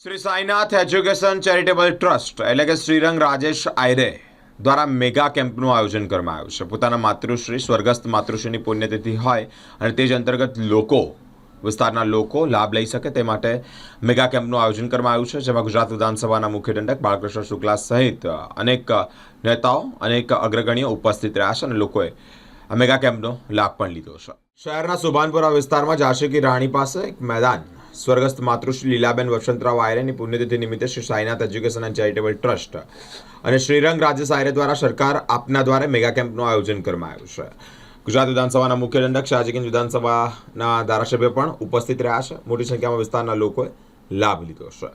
Shri Sainath education charitable trust એટલે કે શ્રીરંગ રાજેશ આયરે દ્વારા મેગા કેમ્પનું આયોજન કરવામાં આવ્યું છે. પોતાના માતૃશ્રી સ્વર્ગસ્થ માતૃશ્રીની પુણ્યતિથિ હોય અને તે જ અંતર્ગત વિસ્તારના લોકો લાભ લઈ શકે તે માટે મેગા કેમ્પનું આયોજન કરવામાં આવ્યું છે, જેમાં ગુજરાત વિધાનસભાના મુખ્ય દંડક બાળકૃષ્ણ શુક્લા સહિત અનેક નેતાઓ અનેક અગ્રગણ્યો ઉપસ્થિત રહ્યા છે અને લોકોએ આ મેગા કેમ્પનો લાભ પણ લીધો છે. શહેરના સુભાનપુરા વિસ્તારમાં ઝાંસી રાણી પાસે એક મેદાન સ્વર્ગસ્થ માતૃશ્રી લીલાબેન વસંતરાવ આયરેની પુણ્યતિથિ નિમિત્તે Shri Sainath education and charitable trust અને શ્રીરંગ રાજેશ આયરે દ્વારા સરકાર આપના દ્વારા મેગા કેમ્પનું આયોજન કરવામાં આવ્યું છે. ગુજરાત વિધાનસભાના મુખ્ય દંડક શાહજીગંજ વિધાનસભાના ધારાસભ્ય પણ ઉપસ્થિત રહ્યા છે. મોટી સંખ્યામાં વિસ્તારના લોકોએ લાભ લીધો છે.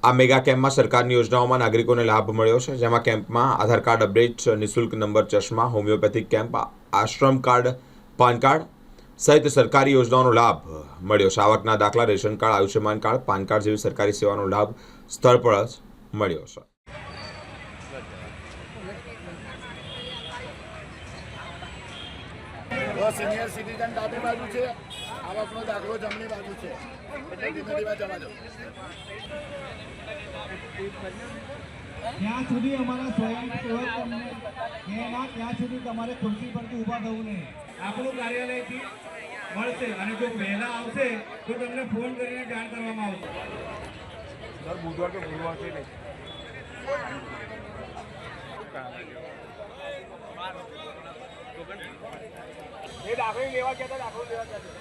આ મેગા કેમ્પમાં સરકારની યોજનાઓમાં નાગરિકોને લાભ મળ્યો છે, જેમાં કેમ્પમાં આધાર કાર્ડ અપડેટ, નિઃશુલ્ક નંબર ચશ્મા, હોમિયોપેથિક કેમ્પ, આશ્રમ કાર્ડ, પાન કાર્ડ સહિત સરકારી યોજનાઓનો લાભ મળ્યો છે. આવકના દાખલા, ration card, Ayushman card, PAN card જેવી સરકારી સેવાનો લાભ સ્થળ પર જ મળ્યો છે. સિનિયર સિટીઝન ડાબી બાજુ છે, આવકનો દાખલો જમણી બાજુ છે, એટલે ધીમે ધીમે જવા દો. ત્યાં સુધી અમારા સ્વયંસેવક તમને કહે ના ત્યાં સુધી તમારે ખુરશી પરથી ઊભા થવું નહીં. આપણું કાર્યાલયથી મળશે અને જો પહેલા આવશે તો તમને ફોન કરીને જાણ કરવામાં આવશે. દર બુધવાર કે ગુરુવાર છે નહીં. એ દાખલો લેવા ગયા હતા, દાખલો લેવા ગયા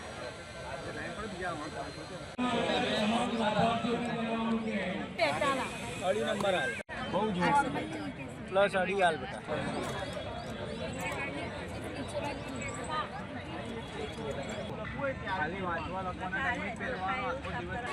અઢી નંબર હાલ બહુ જોર પ્લસ અઢી હાલ બેટા ખાલી વાંચવા લખવાના ટાઈમે પહેરવાનો આખો દિવસ.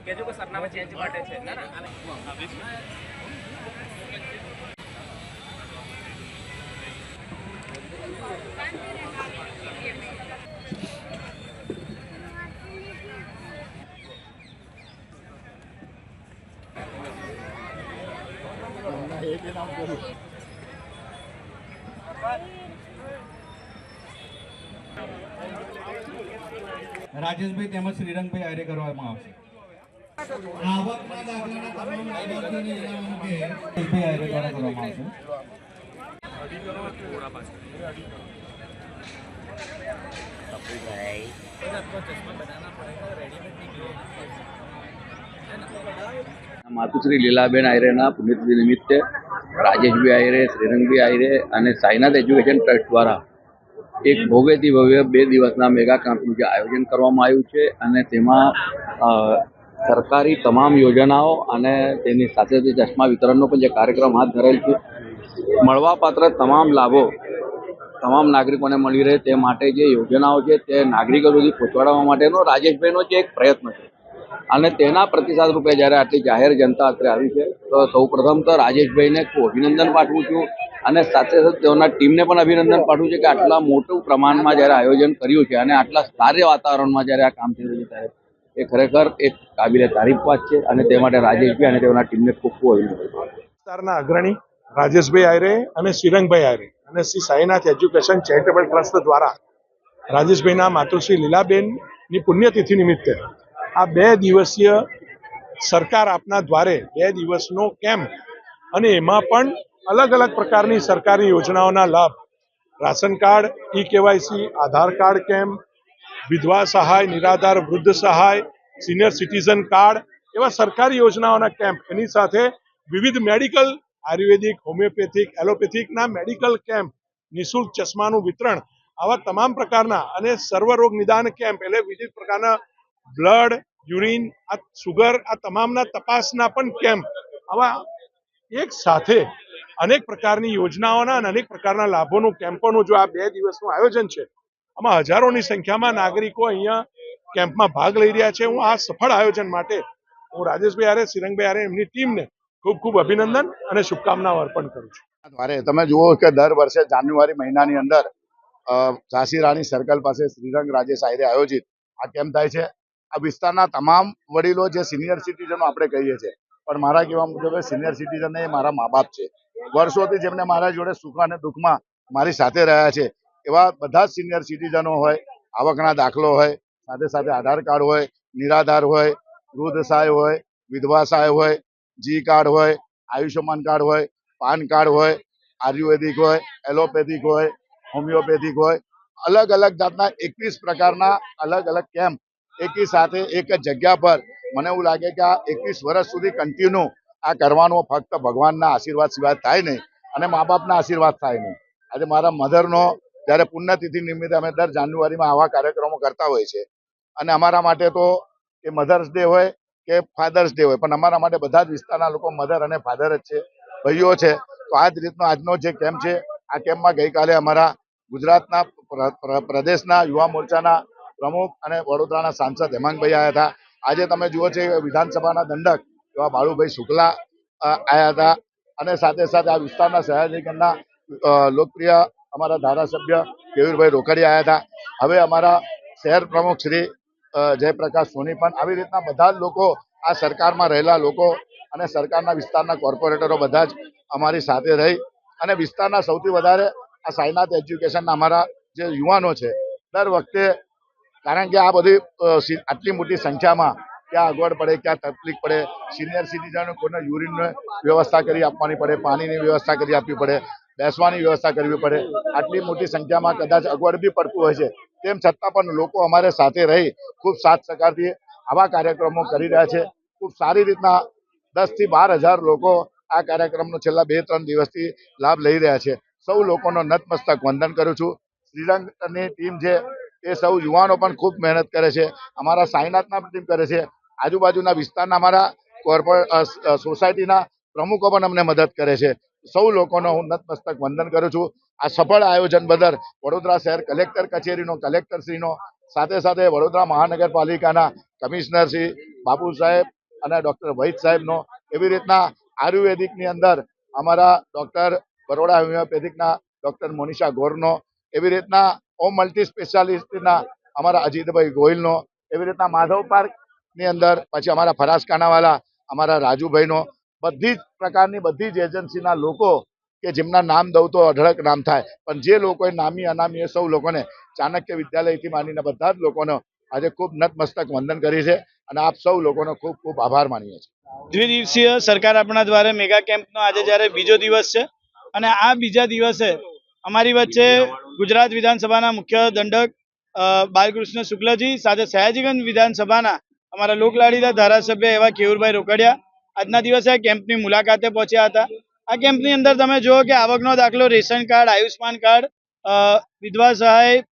કેજો કે સરનામા ચેન્જ માટે છે ના ના રાજેશભાઈ તેમજ શ્રીરંગભાઈ આયરે કરવામાં આવશે. આવકના દાખલાના તમામ લાભાર્થીઓને જણાવવાનું કે રાજેશભાઈ આયરે દ્વારા કરવામાં આવશે. માતુશ્રી લીલાબેન આયરેના પુણ્યતિથિ નિમિત્તે રાજેશભાઈ આયરે, શ્રીરંગભાઈ આયરે અને સાઈનાથ એજ્યુકેશન ટ્રસ્ટ દ્વારા એક ભવ્યથી ભવ્ય 2 દિવસના મેગા કેમ્પનું જે આયોજન કરવામાં આવ્યું છે અને તેમાં સરકારી તમામ યોજનાઓ અને તેની સાથે સાથે ચશ્મા વિતરણનો પણ જે કાર્યક્રમ હાથ ધરેલ છે. મળવાપાત્ર તમામ લાભો તમામ નાગરિકોને મળી રહે તે માટે જે યોજનાઓ છે તે નાગરિકો સુધી પહોંચાડવા માટેનો રાજેશભાઈનો જે એક પ્રયત્ન છે અને તેના પ્રતિસાદ રૂપે જ્યારે આટલી જાહેર જનતા અત્રે આવી છે તો સૌપ્રથમ તો રાજેશભાઈને ખૂબ અભિનંદન પાઠવું છું અને સાથે સાથે તેઓના ટીમને પણ અભિનંદન પાઠવું છે કે આટલા મોટું પ્રમાણમાં જ્યારે આયોજન કર્યું છે અને આટલા સારા વાતાવરણમાં જ્યારે આ કામ થઈ રહ્યું છે ત્યારે એ ખરેખર એક કાબિલે તારીફ વાત છે અને તે માટે રાજેશભાઈ અને તેઓના ટીમને ખૂબ ખૂબ અભિનંદન. વિસ્તારના અગ્રણી રાજેશભાઈ આયરે અને શ્રીરંગભાઈ આયરે અને Shri Sainath education charitable trust દ્વારા રાજેશભાઈના માતૃશ્રી લીલાબેનની પુણ્યતિથિ નિમિત્તે આ 2 દિવસીય સરકાર આપના દ્વારે 2 દિવસનો કેમ્પ અને એમાં પણ અલગ અલગ પ્રકારની સરકારી યોજનાઓના લાભ, રાશન કાર્ડ, ઈ-કેવાયસી, આધાર કાર્ડ કેમ્પ, વિધવા સહાય, નિરાધાર વૃદ્ધ સહાય, સિનિયર સિટીઝન કાર્ડ એવા સરકારી યોજનાઓના કેમ્પ, એની સાથે વિવિધ મેડિકલ, આયુર્વેદિક, હોમિયોપેથિક, એલોપેથિકના મેડિકલ કેમ્પ, નિઃશુલ્ક ચશ્માનું વિતરણ, આવા તમામ પ્રકારના અને સર્વરોગ નિદાન કેમ્પ એટલે વિવિધ પ્રકારના બ્લડ, યુરિન, આ સુગર, આ તમામના તપાસના પણ કેમ્પ, આવા એક સાથે અનેક પ્રકારની યોજનાઓના અને અનેક પ્રકારના લાભોનું કેમ્પોનું જો આ 2 દિવસનું આયોજન છે, આમાં હજારોની સંખ્યામાં નાગરિકો અહીંયા કેમ્પમાં ભાગ લઈ રહ્યા છે. હું આ સફળ આયોજન માટે હું રાજેશભાઈ આયરે, શ્રીરંગભાઈ આયરે એમની ટીમને ખૂબ ખૂબ અભિનંદન અને શુભકામનાઓ અર્પણ કરું છું. દ્વારે તમે જુઓ કે દર વર્ષે જાન્યુઆરી મહિનાની અંદર ઝાંસી રાણી સર્કલ પાસે શ્રીરંગ રાજેશ આયરે આયોજિત આ કેમ્પ થાય છે. આ વિસ્તારના તમામ વડીલો જે સિનિયર સિટીઝનો આપણે કહીએ છીએ, પણ મારા કહેવા મુજબ સિનિયર સિટીઝન એ મારા મા બાપ છે. વર્ષોથી જેમને મારા જોડે સુખ અને દુઃખમાં મારી સાથે રહ્યા છે, એવા બધા જ સિનિયર સિટીઝનો હોય, આવકના દાખલો હોય, સાથે સાથે આધાર કાર્ડ હોય, નિરાધાર હોય, વૃદ્ધ સહાય હોય, વિધવા સહાય હોય, જી કાર્ડ હોય, આયુષ્યમાન કાર્ડ હોય, પાન કાર્ડ હોય, આયુર્વેદિક હોય, એલોપેથિક હોય, હોમિયોપેથિક હોય, અલગ અલગ જાતના 21 પ્રકારના અલગ અલગ કેમ્પ એકી સાથે એક જ જગ્યા પર. મને એવું લાગે કે આ 21 વર્ષ સુધી કન્ટિન્યુ આ કરવાનું ફક્ત ભગવાનના આશીર્વાદ સિવાય થાય નહીં અને મા બાપના આશીર્વાદ થાય નહીં. આજે મારા મધરનો જ્યારે પુણ્યતિથિ નિમિત્તે અમે દર જાન્યુઆરીમાં આવા કાર્યક્રમો કરતા હોય છે અને અમારા માટે તો એ મધર્સ ડે હોય કે ફાધર્સ ડે હોય, પણ અમારા માટે બધા જ વિસ્તારના લોકો મધર અને ફાધર જ છે, ભાઈઓ છે. તો આ જ રીતનો આજનો જે કેમ્પ છે, આ કેમ્પમાં ગઈકાલે અમારા ગુજરાતના પ્રદેશના યુવા મોરચાના પ્રમુખ અને વડોદરાના સાંસદ હેમાંગભાઈ આવ્યા હતા. આજે તમે જુઓ છો વિધાનસભાના દંડક એવા બાળુભાઈ શુક્લા આવ્યા હતા અને સાથે સાથે આ વિસ્તારના સયાજીગંજના લોકપ્રિય અમારા ધારાસભ્ય કેયુરભાઈ રોકડિયા આવ્યા હતા. હવે અમારા શહેર પ્રમુખ શ્રી જયપ્રકાશ સોની પણ આવી રીતના બધા જ લોકો, આ સરકારમાં રહેલા લોકો અને સરકારના વિસ્તારના કોર્પોરેટરો બધા જ અમારી સાથે રહી અને વિસ્તારના સૌથી વધારે આ સાઈનાથ એજ્યુકેશનના અમારા જે યુવાનો છે, દર વખતે, કારણ કે આ બધી આટલી મોટી સંખ્યામાં ક્યાં અગવડ પડે, ક્યાં તકલીફ પડે, સિનિયર સિટીઝન કોઈને યુરિનની વ્યવસ્થા કરી આપવાની પડે, પાણીની વ્યવસ્થા કરી આપવી પડે, બેસવાની વ્યવસ્થા કરવી પડે, આટલી મોટી સંખ્યામાં કદાચ અગવડ બી પડતું હોય છે. તેમ છતાં પણ લોકો અમારે સાથે રહી ખૂબ સાથ સહકારથી આવા કાર્યક્રમો કરી રહ્યા છે. ખૂબ સારી રીતના 10 થી 12 હજાર લોકો આ કાર્યક્રમનો છેલ્લા 2-3 દિવસથી લાભ લઈ રહ્યા છે. સૌ લોકોનો નતમસ્તક વંદન કરું છું. શ્રીરંગની ટીમ છે એ સૌ યુવાનો પણ ખૂબ મહેનત કરે છે. અમારા સાઈનાથના ટીમ કરે છે. આજુબાજુના વિસ્તારના અમારા કોર્પોરેટ સોસાયટીના પ્રમુખો પણ અમને મદદ કરે છે. સૌ લોકોનો હું નતમસ્તક વંદન કરું છું. આ સફળ આયોજન બદલ વડોદરા શહેર કલેક્ટર કચેરીનો, કલેક્ટરશ્રીનો, સાથે સાથે વડોદરા મહાનગરપાલિકાના કમિશનર શ્રી બાબુ સાહેબ અને ડૉક્ટર વૈદ સાહેબનો, એવી રીતના આયુર્વેદિકની અંદર અમારા ડૉક્ટર બરોડા હોમિયોપેથિકના ડૉક્ટર મોનિષા ગોરનો, એવી રીતના ઓમ મલ્ટી સ્પેશિયાલિસ્ટના અમારા અજીતભાઈ ગોયલનો, એવી રીતના માધવ પાર્કની અંદર પછી અમારા ફરાસ કાનાવાલા અમારા રાજુભાઈનો, બધી જ પ્રકારની બધી જ એજન્સીના લોકો કે જેમના નામ દઉં તો અઢળક નામ થાય, પણ જે લોકોએ નામી અનામી સૌ લોકોને ચાણક્ય વિદ્યાલયથી માંડીને બધા જ લોકોનો આજે ખૂબ નતમસ્તક વંદન કરી છે અને આપ સૌ લોકોનો ખૂબ ખૂબ આભાર માનીએ છીએ. દ્વિદિવસીય સરકાર આપણા દ્વારા મેગા કેમ્પનો આજે જ્યારે બીજો દિવસ છે અને આ બીજા દિવસે અમારી વચ્ચે ગુજરાત વિધાનસભાના મુખ્ય દંડક બાલકૃષ્ણ શુક્લજી સાથે સયાજીગંજ વિધાનસભાના અમારા લોકલાડીલા ધારાસભ્ય એવા કેયુરભાઈ રોકડિયા આજના દિવસે આ કેમ્પની મુલાકાતે પહોંચ્યા હતા. આ કેમ્પની અંદર તમે જુઓ કે આવકનો દાખલો, રેશન કાર્ડ, આયુષ્માન કાર્ડ, વિધવા સહાય,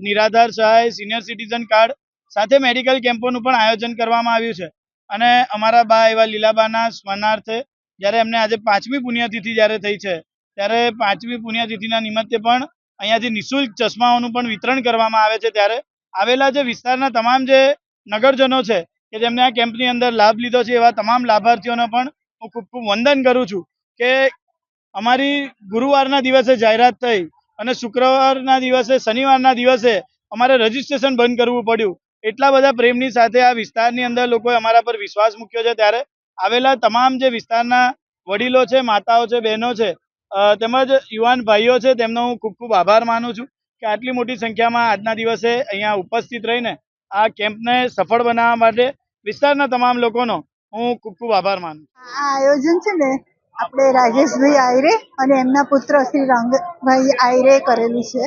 નિરાધાર સહાય, સિનિયર સિટીઝન કાર્ડ સાથે મેડિકલ કેમ્પોનું પણ આયોજન કરવામાં આવ્યું છે. અને અમારા બા એવા લીલાબાના સ્મરણાર્થે જ્યારે એમને આજે 5મી પુણ્યતિથિ જ્યારે થઈ છે ત્યારે 5મી પુણ્યતિથિના નિમિત્તે પણ અહીંયાથી નિઃશુલ્ક ચશ્માઓનું પણ વિતરણ કરવામાં આવે છે. ત્યારે આવેલા જે વિસ્તારના તમામ જે નગરજનો છે કે જેમને આ કેમ્પની અંદર લાભ લીધો છે એવા તમામ લાભાર્થીઓનો પણ હું ખૂબ ખૂબ વંદન કરું છું કે અમારી ગુરુવારના દિવસે જાહેરાત થઈ અને શુક્રવારના દિવસે, શનિવારના દિવસે અમારે રજીસ્ટ્રેશન બંધ કરવું પડ્યું. એટલા બધા પ્રેમની સાથે આ વિસ્તારની અંદર લોકોએ અમારા પર વિશ્વાસ મૂક્યો છે. ત્યારે આવેલા તમામ જે વિસ્તારના વડીલો છે, માતાઓ છે, બહેનો છે, તેમજ યુવાન ભાઈઓ છે, તેમનો હું ખૂબ ખૂબ આભાર માનું છું કે આટલી મોટી સંખ્યામાં આજના દિવસે અહીંયા ઉપસ્થિત રહીને આ કેમ્પને સફળ બનાવવા માટે વિસ્તારના તમામ લોકોનો હું ખૂબ ખૂબ આભાર માનું છું. આ આયોજન છે ને આપણે રાજેશભાઈ આયરે અને એમના પુત્ર શ્રી રંગભાઈ આયરે કરેલું છે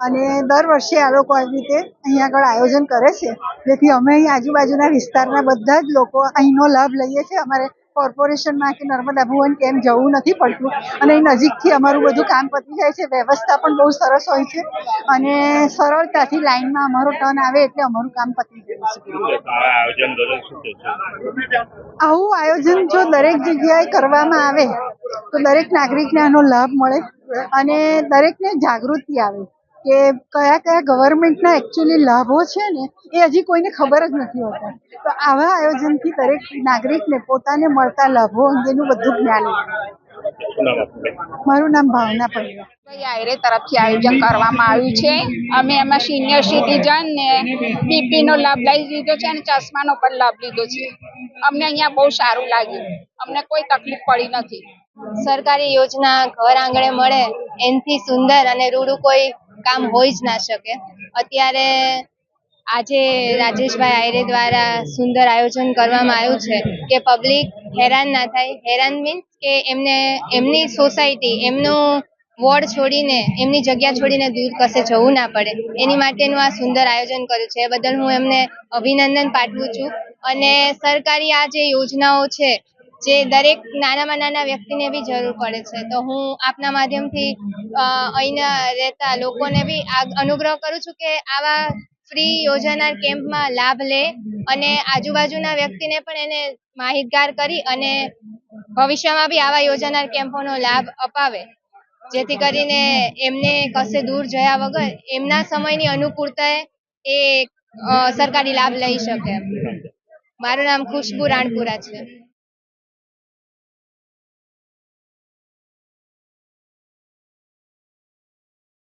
અને દર વર્ષે આ લોકો આવી રીતે અહીંયા આગળ આયોજન કરે છે, જેથી અમે અહીં આજુબાજુના વિસ્તારના બધા જ લોકો અહીંનો લાભ લઈએ છીએ. અમારે કોર્પોરેશનમાં કે નર્મદા ભુવન કેમ જવું નથી પડતું અને અહીં નજીકથી અમારું બધું કામ પતી જાય છે. વ્યવસ્થા પણ બહુ સરસ હોય છે અને સરળતાથી લાઈનમાં અમારો ટર્ન આવે એટલે અમારું કામ પતી જાય છે. આવું આયોજન જો દરેક જગ્યાએ કરવામાં આવે તો દરેક નાગરિકને આનો લાભ મળે અને દરેકને જાગૃતિ આવે કે કયા કયા ગવર્મેન્ટના એકચ્યુઅલી લાભો છે ને એ હજી કોઈને ખબર જ નથી હોતા. તો આવા આયોજનથી દરેક નાગરિકને પોતાને મળતા લાભો અંગેનું બધું જ્ઞાન મળે. મારું નામ ભાવના પટેલ. આયરે તરફથી આયોજન કરવામાં આવ્યું છે. અમે એમાં સિનિયર સિટીઝન ને બીપી નો લાભ લઈ લીધો છે અને ચશ્માનો પણ લાભ લીધો છે. અમને અહીંયા બહુ સારું લાગ્યું, અમને કોઈ તકલીફ પડી નથી. સરકારી યોજના ઘર આંગણે મળે એનાથી સુંદર અને રૂડું કોઈ કામ હોઈ જ ના શકે. અત્યારે આજે રાજેશભાઈ આયરે દ્વારા સુંદર આયોજન કરવામાં આવ્યું છે કે પબ્લિક હેરાન ના થાય. હેરાન મીન્સ કે એમને એમની સોસાયટી, એમનું વોર્ડ છોડીને, એમની જગ્યા છોડીને દૂર કશે જવું ના પડે, એની માટેનું આ સુંદર આયોજન કર્યું છે. એ બદલ હું એમને અભિનંદન પાઠવું છું. અને સરકારી આ જે યોજનાઓ છે જે દરેક નાનામાં નાના વ્યક્તિને બી જરૂર પડે છે, તો હું આપના માધ્યમથી અહીંના રહેતા લોકોને બી અનુગ્રહ કરું છું કે આવા ફ્રી યોજાનાર કેમ્પમાં લાભ લે અને આજુબાજુના વ્યક્તિને પણ એને માહિતગાર કરી અને ભવિષ્યમાં બી આવા યોજાનાર કેમ્પોનો લાભ અપાવે, જેથી કરીને એમને કશે દૂર જયા વગર એમના સમયની અનુકૂળતાએ એ સરકારી લાભ લઈ શકે. મારું નામ ખુશ્બુ રાણપુરા છે.